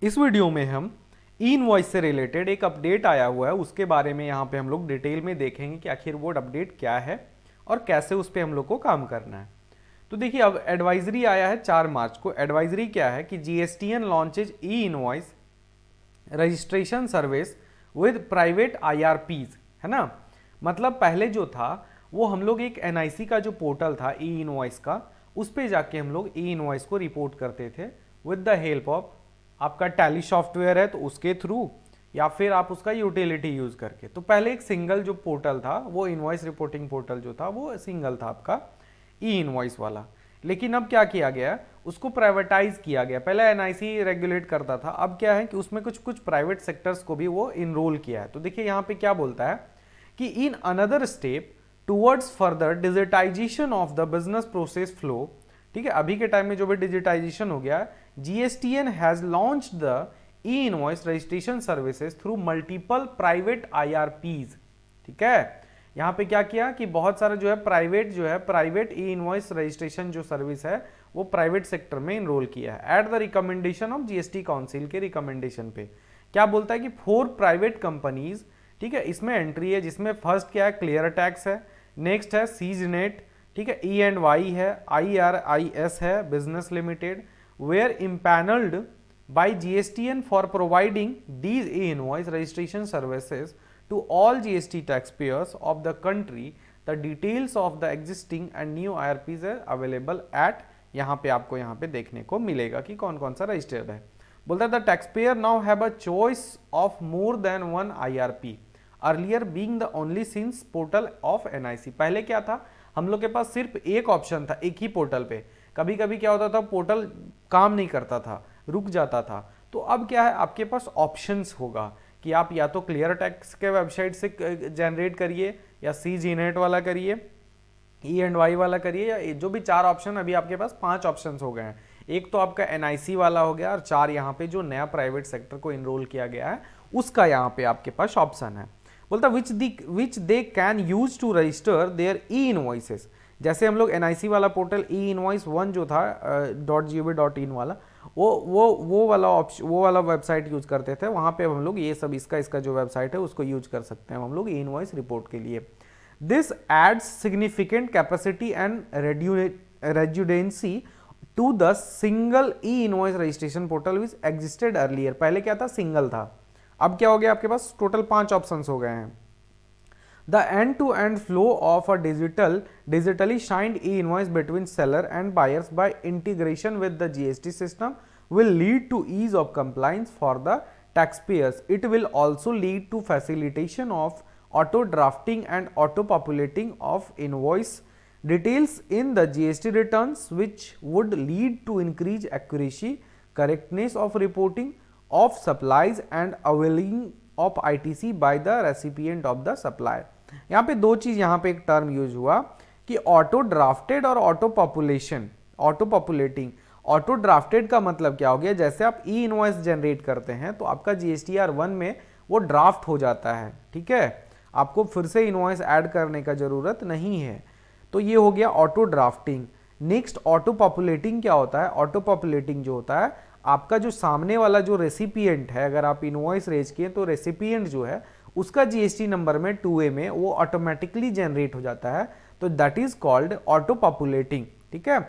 इस वीडियो में हम ई इनवॉइस से रिलेटेड एक अपडेट आया हुआ है, उसके बारे में यहाँ पे हम लोग डिटेल में देखेंगे कि आखिर वो अपडेट क्या है और कैसे उस पर हम लोग को काम करना है। तो देखिए, अब एडवाइजरी आया है 4 मार्च को। एडवाइजरी क्या है कि GSTN launches e invoice registration service with private IRPs, है ना। मतलब पहले जो था वो हम लोग एक एनआईसी का जो पोर्टल था ई इनवॉइस का, उस पे जाके हम लोग ई इनवॉइस को रिपोर्ट करते थे विद द हेल्प ऑफ आपका टैली सॉफ्टवेयर है तो उसके थ्रू, या फिर आप उसका यूटिलिटी यूज करके। तो पहले एक सिंगल जो पोर्टल था, वो इनवॉइस रिपोर्टिंग पोर्टल जो था वो सिंगल था आपका ई इनवॉइस वाला। लेकिन अब क्या किया गया, उसको प्राइवेटाइज किया गया। पहले एनआईसी रेगुलेट करता था, अब क्या है कि उसमें कुछ कुछ प्राइवेट सेक्टर्स को भी वो इनरोल किया है। तो देखिए यहाँ पे क्या बोलता है कि in another step towards further digitisation of the business process flow, ठीक है, अभी के टाइम में जो भी डिजिटाइजेशन हो गया, GSTN has launched the e invoice registration services through multiple private IRPs. ठीक है, यहाँ पे क्या किया कि बहुत सारा जो है प्राइवेट ई इनवॉइस रजिस्ट्रेशन जो सर्विस है वो प्राइवेट सेक्टर में इनरोल किया है at the recommendation of GST council के रिकमेंडेशन पे। क्या बोलता है कि 4 प्राइवेट कंपनीज, ठीक है, इसमें एंट्री है, जिसमें फर्स्ट क्या है, क्लियर टैक्स है, नेक्स्ट है सीजनेट, ठीक है, ई एंड वाई है, IRIS है business limited, were empanelled by GSTN for providing these e invoice registration services to all GST taxpayers of the country. The details of the existing and new IRPs are available at, यहाँ पे आपको यहाँ पे देखने को मिलेगा कि कौन कौन सा रजिस्टर्ड है। बोलता है the taxpayer now have a choice of more than one IRP, earlier being the only since portal of NIC। पहले क्या था, हम लोग के पास सिर्फ एक ऑप्शन था एक ही पोर्टल पे। कभी कभी क्या होता था, पोर्टल काम नहीं करता था, रुक जाता था। तो अब क्या है, आपके पास ऑप्शंस होगा कि आप या तो क्लियर टैक्स के वेबसाइट से जनरेट करिए, या सी जीनेट वाला करिए, ई एंड वाई वाला करिए, या जो भी 4 ऑप्शन, अभी आपके पास 5 ऑप्शंस हो गए हैं। एक तो आपका एनआईसी वाला हो गया, और 4 यहाँ पे जो नया प्राइवेट सेक्टर को इनरोल किया गया है उसका यहाँ पे आपके पास ऑप्शन है। बोलता which they can use to register their e invoices. जैसे हम लोग एनआईसी वाला पोर्टल ई इनवॉइस 1 जो था .gov.in वाला, वो वाला वेबसाइट यूज करते थे। वहां पे हम लोग ये सब इसका जो वेबसाइट है उसको यूज कर सकते हैं हम लोग ई इनवॉइस रिपोर्ट के लिए। This adds significant capacity and residency to the single e invoice registration portal which existed earlier. पहले क्या था, सिंगल था, अब क्या हो गया, आपके पास टोटल 5 ऑप्शंस हो गए हैं। The end-to-end flow of a digitally signed e-invoice between seller and buyers by integration with the GST system will lead to ease of compliance for the taxpayers. It will also lead to facilitation of auto drafting and auto populating of invoice details in the GST returns, which would lead to increased accuracy, correctness of reporting of supplies and availing of ITC by the recipient of the supply। यहाँ पे 2 चीज, यहाँ पे एक term use हुआ कि auto drafted और auto population, auto populating. Auto drafted का मतलब क्या हो गया, जैसे आप ई इनवॉइस जनरेट करते हैं तो आपका जीएसटीआर 1 में वो ड्राफ्ट हो जाता है, ठीक है, आपको फिर से इनवॉइस ऐड करने का जरूरत नहीं है। तो ये हो गया ऑटो ड्राफ्टिंग। नेक्स्ट ऑटो पॉपुलेटिंग क्या होता है, ऑटो पॉपुलेटिंग जो होता है, आपका जो सामने वाला जो रेसिपिएंट है, अगर आप इनवॉइस रेज किए तो रेसिपिएंट जो है उसका जीएसटी नंबर में 2A में वो ऑटोमेटिकली जनरेट हो जाता है, तो दैट इज कॉल्ड ऑटो पॉपुलेटिंग। ठीक है,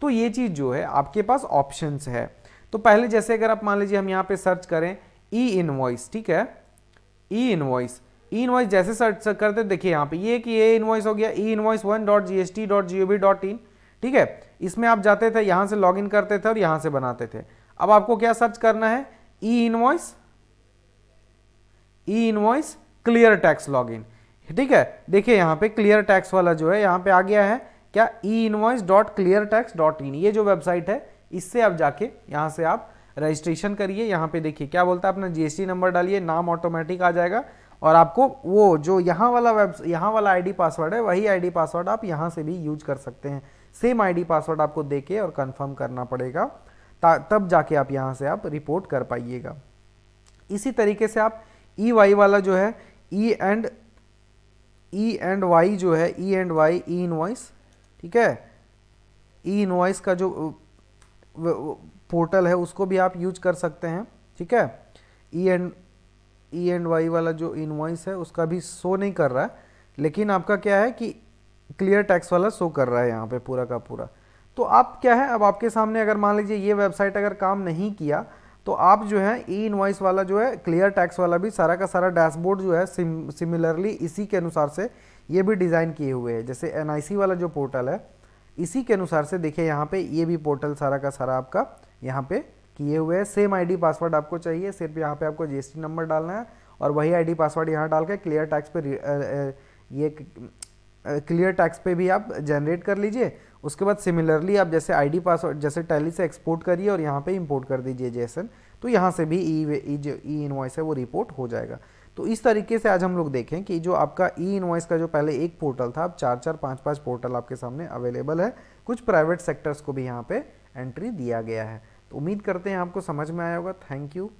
तो ये चीज जो है आपके पास ऑप्शंस है। तो पहले जैसे अगर आप मान लीजिए हम यहाँ पे सर्च करें ई इनवॉइस, ठीक है, ई इनवॉइस जैसे सर्च करते देखिए यहाँ पे ये कि ये इनवॉइस हो गया ई इनवॉइस 1.gst.gov.in, ठीक है, इसमें आप जाते थे, यहां से लॉगिन करते थे और यहां से बनाते थे। अब आपको क्या सर्च करना है, ई इनवॉइस क्लियर टैक्स लॉगिन, ठीक है। देखिए यहाँ पे क्लियर टैक्स वाला जो है यहाँ पे आ गया है क्या, e-invoice.cleartax.in, ये जो वेबसाइट है इससे आप जाके यहाँ से आप रजिस्ट्रेशन करिए। यहाँ पे देखिए क्या बोलता है, अपना जीएसटी नंबर डालिए, नाम ऑटोमेटिक आ जाएगा, और आपको वो जो यहाँ वाला आईडी पासवर्ड है वही आईडी पासवर्ड आप यहाँ से भी यूज कर सकते हैं। सेम आईडी पासवर्ड आपको देके और कंफर्म करना पड़ेगा, तब जाके आप यहाँ से आप रिपोर्ट कर पाइएगा। इसी तरीके से आप ई वाई वाला जो है ई एंड वाई जो है, E and Y e invoice, ठीक है, ई इनवॉइस का जो पोर्टल है उसको भी आप यूज कर सकते हैं। ठीक है। E&Y वाला जो इनवॉइस है उसका भी शो नहीं कर रहा है, लेकिन आपका क्या है कि क्लियर टैक्स वाला शो कर रहा है यहाँ पे पूरा का पूरा। तो आप क्या है, अब आपके सामने अगर मान लीजिए ये वेबसाइट अगर काम नहीं किया, तो आप जो है ई इनवॉइस वाला जो है क्लियर टैक्स वाला भी सारा का सारा डैशबोर्ड जो है सिमिलरली इसी के अनुसार से ये भी डिज़ाइन किए हुए हैं। जैसे एनआईसी वाला जो पोर्टल है, इसी के अनुसार से देखिए यहाँ पे ये भी पोर्टल सारा का सारा आपका यहाँ पे किए हुए हैं। सेम आईडी पासवर्ड आपको चाहिए, सिर्फ यहाँ पे आपको जीएसटी नंबर डालना है और वही आईडी पासवर्ड यहाँ डाल के क्लियर टैक्स पे ये क्लियर टैक्स पे भी आप जनरेट कर लीजिए। उसके बाद सिमिलरली आप जैसे आईडी पासवर्ड जैसे टैली से एक्सपोर्ट करिए और यहाँ पे इंपोर्ट कर दीजिए जेएसएन, तो यहाँ से भी ई इनवॉइस है वो रिपोर्ट हो जाएगा। तो इस तरीके से आज हम लोग देखें कि जो आपका ई इनवॉइस का जो पहले एक पोर्टल था, अब 4-4 5-5 पोर्टल आपके सामने अवेलेबल है। कुछ प्राइवेट सेक्टर्स को भी यहाँ पे एंट्री दिया गया है। तो उम्मीद करते हैं आपको समझ में आया होगा। Thank you.